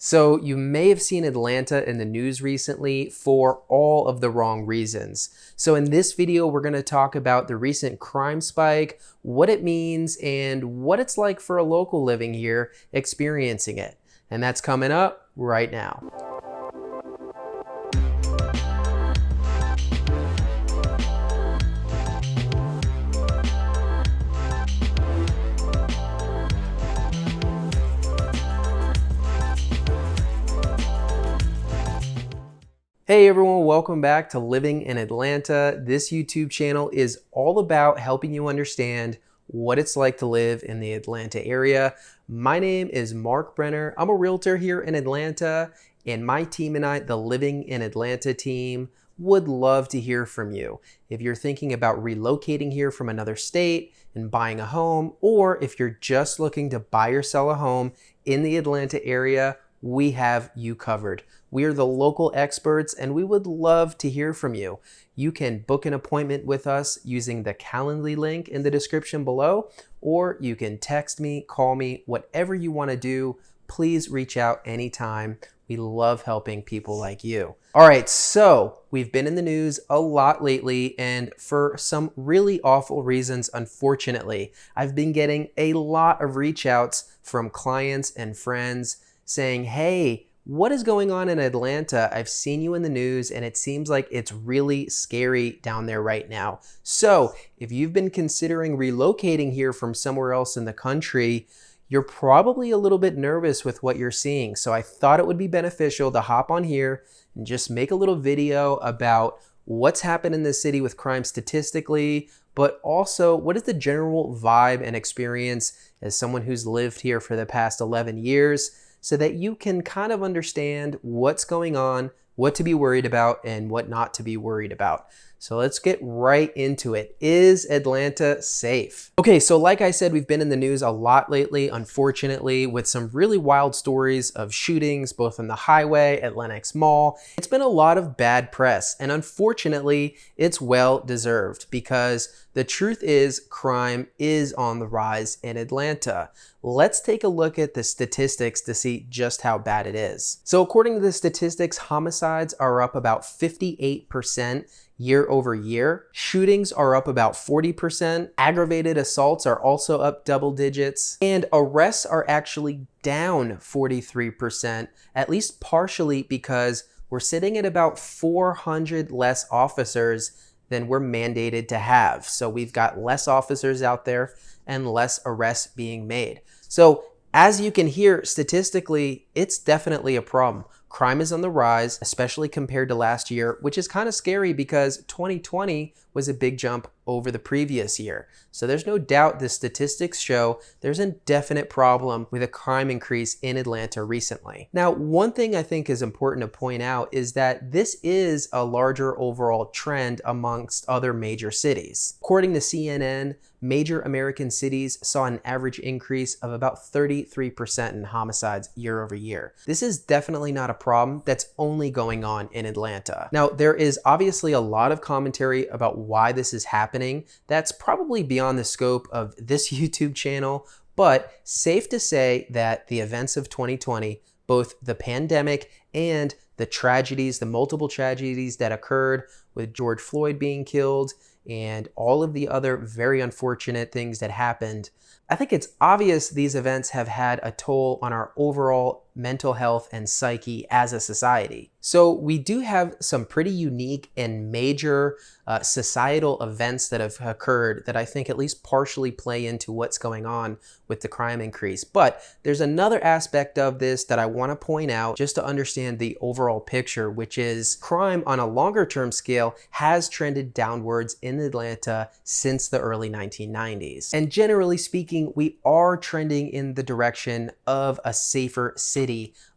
So you may have seen Atlanta in the news recently for all of the wrong reasons. So in this video, we're going to talk about the recent crime spike, what it means, and what it's like for a local living here experiencing it. And that's coming up right now. Hey everyone, welcome back to Living in Atlanta. This YouTube channel is all about helping you understand what it's like to live in the Atlanta area. My name is Marc Brenner. I'm a realtor here in Atlanta, and my team and I, the Living in Atlanta team, would love to hear from you. If you're thinking about relocating here from another state and buying a home, or if you're just looking to buy or sell a home in the Atlanta area, we have you covered. We are the local experts and we would love to hear from you. You can book an appointment with us using the Calendly link in the description below, or you can text me, call me, whatever you want to do. Please reach out anytime. We love helping people like you. All right, so we've been in the news a lot lately, and for some really awful reasons, unfortunately. I've been getting a lot of reach outs from clients and friends saying, hey, what is going on in Atlanta? I've seen you in the news and it seems like it's really scary down there right now. So if you've been considering relocating here from somewhere else in the country, you're probably a little bit nervous with what you're seeing. So I thought it would be beneficial to hop on here and just make a little video about what's happened in the city with crime statistically, but also what is the general vibe and experience as someone who's lived here for the past 11 years, so that you can kind of understand what's going on, what to be worried about, and what not to be worried about. So let's get right into it. Is Atlanta safe? Okay, so like I said, we've been in the news a lot lately, unfortunately, with some really wild stories of shootings, both on the highway, at Lenox Mall. It's been a lot of bad press, and unfortunately, it's well deserved because the truth is crime is on the rise in Atlanta. Let's take a look at the statistics to see just how bad it is. So according to the statistics, homicides are up about 58% year over year. Shootings are up about 40%. Aggravated assaults are also up double digits. And arrests are actually down 43%, at least partially because we're sitting at about 400 less officers than we're mandated to have. So we've got less officers out there and less arrests being made. So as you can hear, statistically, it's definitely a problem. Crime is on the rise, especially compared to last year, which is kind of scary because 2020 was a big jump over the previous year. So there's no doubt the statistics show there's a definite problem with a crime increase in Atlanta recently. Now, one thing I think is important to point out is that this is a larger overall trend amongst other major cities. According to CNN, major American cities saw an average increase of about 33% in homicides year over year. This is definitely not a problem that's only going on in Atlanta. Now, there is obviously a lot of commentary about why this is happening. That's probably beyond the scope of this YouTube channel, but safe to say that the events of 2020, both the pandemic and the tragedies, the multiple tragedies that occurred with George Floyd being killed and all of the other very unfortunate things that happened, I think it's obvious these events have had a toll on our overall mental health and psyche as a society. So we do have some pretty unique and major societal events that have occurred that I think at least partially play into what's going on with the crime increase. But there's another aspect of this that I want to point out just to understand the overall picture, which is crime on a longer term scale has trended downwards in Atlanta since the early 1990s. And generally speaking, we are trending in the direction of a safer city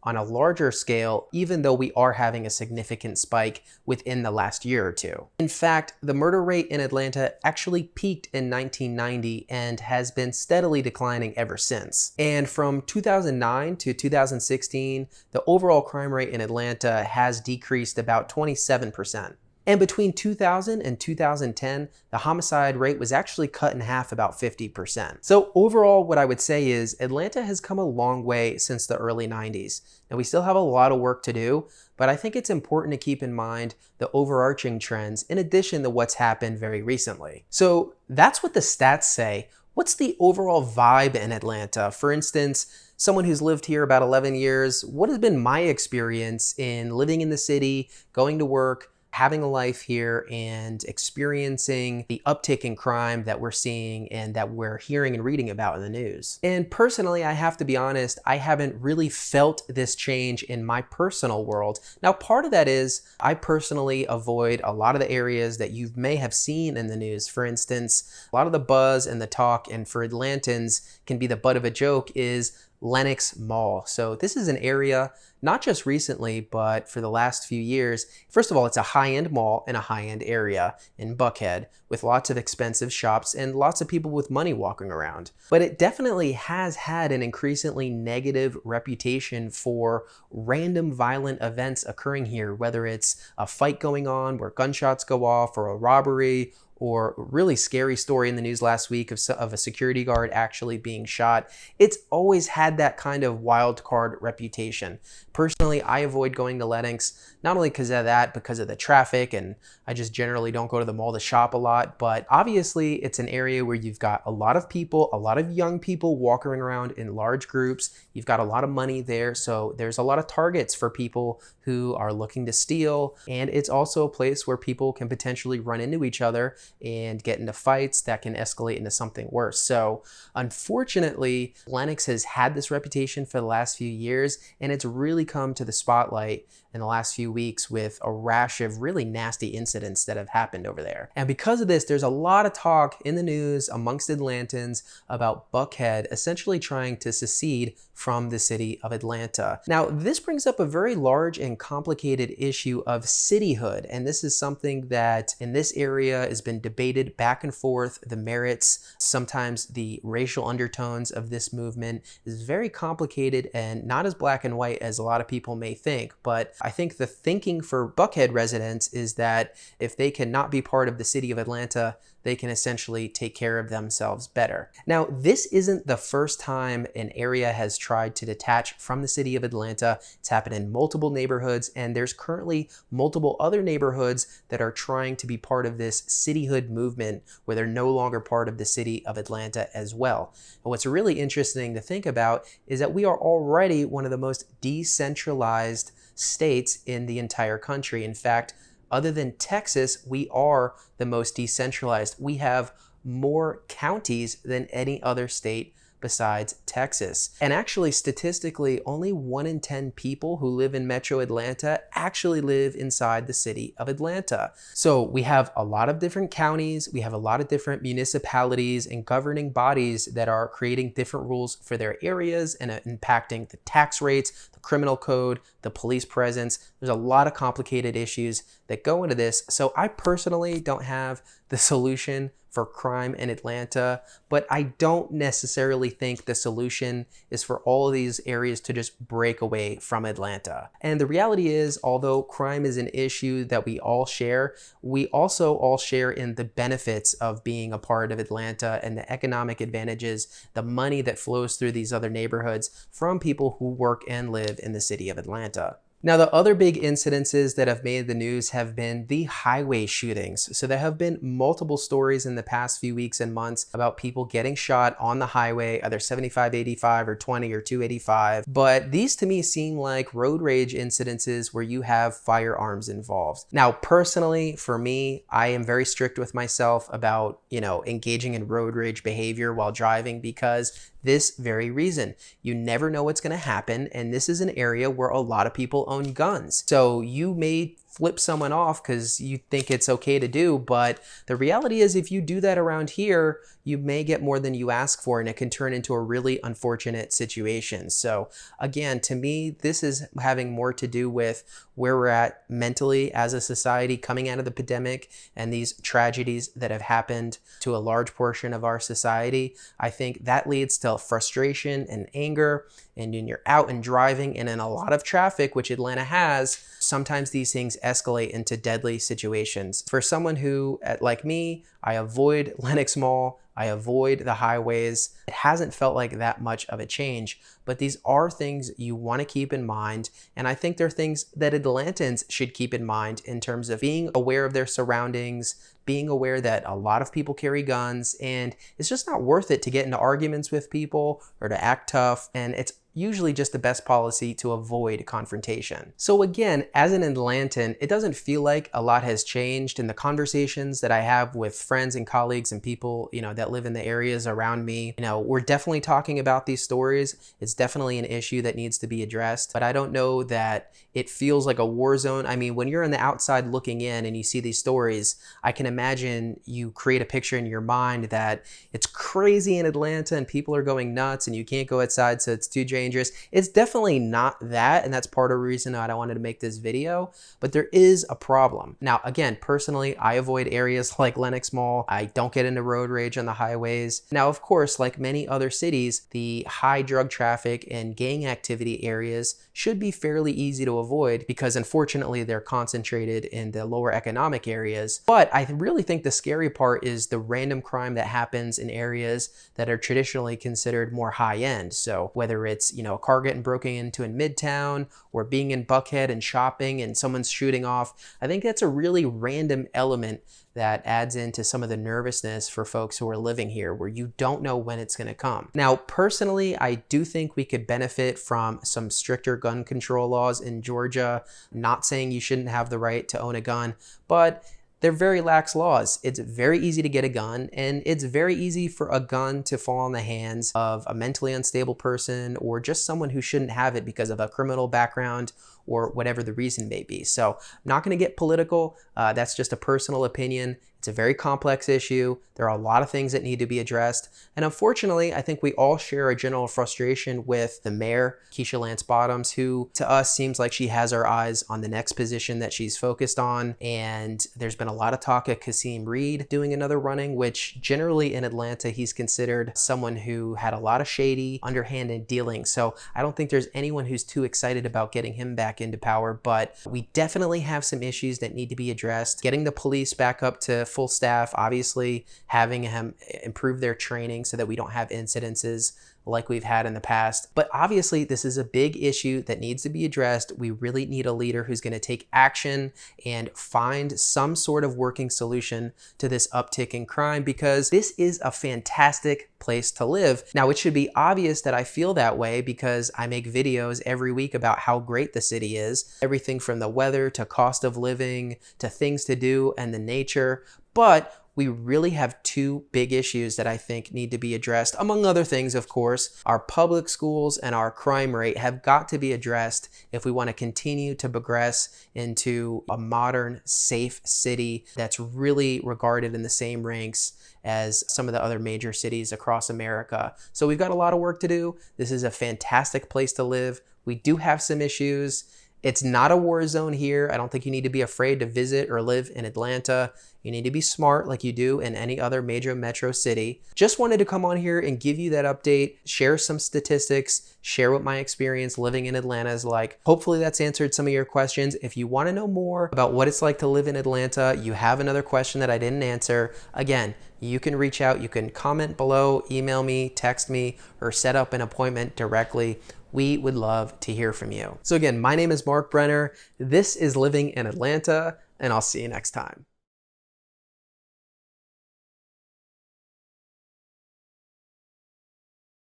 on a larger scale, even though we are having a significant spike within the last year or two. In fact, the murder rate in Atlanta actually peaked in 1990 and has been steadily declining ever since. And from 2009 to 2016, the overall crime rate in Atlanta has decreased about 27%. And between 2000 and 2010, the homicide rate was actually cut in half about 50%. So overall, what I would say is Atlanta has come a long way since the early 90s. Now we still have a lot of work to do, but I think it's important to keep in mind the overarching trends in addition to what's happened very recently. So that's what the stats say. What's the overall vibe in Atlanta? For instance, someone who's lived here about 11 years, what has been my experience in living in the city, going to work, having a life here, and experiencing the uptick in crime that we're seeing and that we're hearing and reading about in the news? And personally, I have to be honest, I haven't really felt this change in my personal world. Now, part of that is I personally avoid a lot of the areas that you may have seen in the news. For instance, a lot of the buzz and the talk, and for Atlantans can be the butt of a joke, is Lenox Mall. So this is an area, not just recently, but for the last few years. First of all, it's a high-end mall in a high-end area in Buckhead with lots of expensive shops and lots of people with money walking around. But it definitely has had an increasingly negative reputation for random violent events occurring here, whether it's a fight going on where gunshots go off, or a robbery, or a really scary story in the news last week of a security guard actually being shot. It's always had that kind of wild card reputation. Personally, I avoid going to Lenox, not only because of that, because of the traffic, and I just generally don't go to the mall to shop a lot, but obviously it's an area where you've got a lot of people, a lot of young people walking around in large groups. You've got a lot of money there, so there's a lot of targets for people who are looking to steal, and it's also a place where people can potentially run into each other and get into fights that can escalate into something worse. So unfortunately, Lenox has had this reputation for the last few years, and it's really come to the spotlight in the last few weeks with a rash of really nasty incidents that have happened over there. And because of this, there's a lot of talk in the news amongst Atlantans about Buckhead essentially trying to secede from the city of Atlanta. Now, this brings up a very large and complicated issue of cityhood, and this is something that in this area has been debated back and forth. The merits, sometimes the racial undertones of this movement is very complicated and not as black and white as a lot of people may think. But I think the thinking for Buckhead residents is that if they cannot be part of the city of Atlanta, they can essentially take care of themselves better. Now, this isn't the first time an area has tried to detach from the city of Atlanta. It's happened in multiple neighborhoods, and there's currently multiple other neighborhoods that are trying to be part of this cityhood movement where they're no longer part of the city of Atlanta as well. And what's really interesting to think about is that we are already one of the most decentralized states in the entire country. In fact, other than Texas, we are the most decentralized. We have more counties than any other state besides Texas. And actually, statistically, only 1 in 10 people who live in Metro Atlanta actually live inside the city of Atlanta. So we have a lot of different counties, we have a lot of different municipalities and governing bodies that are creating different rules for their areas and impacting the tax rates, the criminal code, the police presence. There's a lot of complicated issues that go into this. So I personally don't have the solution for crime in Atlanta, but I don't necessarily think the solution is for all of these areas to just break away from Atlanta. And the reality is, although crime is an issue that we all share, we also all share in the benefits of being a part of Atlanta and the economic advantages, the money that flows through these other neighborhoods from people who work and live in the city of Atlanta. Now, the other big incidences that have made the news have been the highway shootings. So there have been multiple stories in the past few weeks and months about people getting shot on the highway, either 75, 85 or 20 or 285. But these to me seem like road rage incidences where you have firearms involved. Now, personally, for me, I am very strict with myself about, engaging in road rage behavior while driving because this very reason. You never know what's going to happen, and this is an area where a lot of people own guns. So you may flip someone off because you think it's okay to do, but the reality is if you do that around here, you may get more than you ask for, and it can turn into a really unfortunate situation. So again, to me, this is having more to do with where we're at mentally as a society coming out of the pandemic and these tragedies that have happened to a large portion of our society. I think that leads to of frustration and anger, and when you're out and driving and in a lot of traffic, which Atlanta has, sometimes these things escalate into deadly situations. For someone who, like me, I avoid Lenox Mall, I avoid the highways. It hasn't felt like that much of a change, but these are things you want to keep in mind. And I think they're things that Atlantans should keep in mind in terms of being aware of their surroundings, being aware that a lot of people carry guns, and it's just not worth it to get into arguments with people or to act tough. And it's usually just the best policy to avoid confrontation. So again, as an Atlantan, it doesn't feel like a lot has changed in the conversations that I have with friends and colleagues and people, that live in the areas around me. We're definitely talking about these stories. It's definitely an issue that needs to be addressed, but I don't know that it feels like a war zone. I mean, when you're on the outside looking in and you see these stories, I can imagine you create a picture in your mind that it's crazy in Atlanta and people are going nuts and you can't go outside, so it's too dangerous. It's definitely not that, and that's part of the reason that I wanted to make this video, but there is a problem. Now, again, personally, I avoid areas like Lenox Mall. I don't get into road rage on the highways. Now, of course, like many other cities, the high drug traffic and gang activity areas should be fairly easy to avoid because unfortunately they're concentrated in the lower economic areas. But I really think the scary part is the random crime that happens in areas that are traditionally considered more high end. So whether it's, a car getting broken into in Midtown or being in Buckhead and shopping and someone's shooting off, I think that's a really random element that adds into some of the nervousness for folks who are living here where you don't know when it's going to come. Now, personally, I do think we could benefit from some stricter gun control laws in Georgia. Not saying you shouldn't have the right to own a gun, but they're very lax laws. It's very easy to get a gun, and it's very easy for a gun to fall in the hands of a mentally unstable person or just someone who shouldn't have it because of a criminal background or whatever the reason may be. So I'm not going to get political. That's just a personal opinion. It's a very complex issue. There are a lot of things that need to be addressed. And unfortunately, I think we all share a general frustration with the mayor, Keisha Lance Bottoms, who to us seems like she has our eyes on the next position that she's focused on. And there's been a lot of talk of Kasim Reed doing another running, which generally in Atlanta, he's considered someone who had a lot of shady, underhanded dealings. So I don't think there's anyone who's too excited about getting him back into power, but we definitely have some issues that need to be addressed. Getting the police back up to full staff, obviously having him improve their training so that we don't have incidences like we've had in the past. But obviously this is a big issue that needs to be addressed. We really need a leader who's going to take action and find some sort of working solution to this uptick in crime, because this is a fantastic place to live. Now, it should be obvious that I feel that way because I make videos every week about how great the city is, everything from the weather to cost of living to things to do and the nature. But we really have two big issues that I think need to be addressed. Among other things, of course, our public schools and our crime rate have got to be addressed if we want to continue to progress into a modern, safe city that's really regarded in the same ranks as some of the other major cities across America. So we've got a lot of work to do. This is a fantastic place to live. We do have some issues. It's not a war zone here. I don't think you need to be afraid to visit or live in Atlanta. You need to be smart like you do in any other major metro city. Just wanted to come on here and give you that update, share some statistics, share what my experience living in Atlanta is like. Hopefully that's answered some of your questions. If you want to know more about what it's like to live in Atlanta, you have another question that I didn't answer, again, you can reach out, you can comment below, email me, text me, or set up an appointment directly. We would love to hear from you. So again, my name is Marc Brenner. This is Living in Atlanta, and I'll see you next time.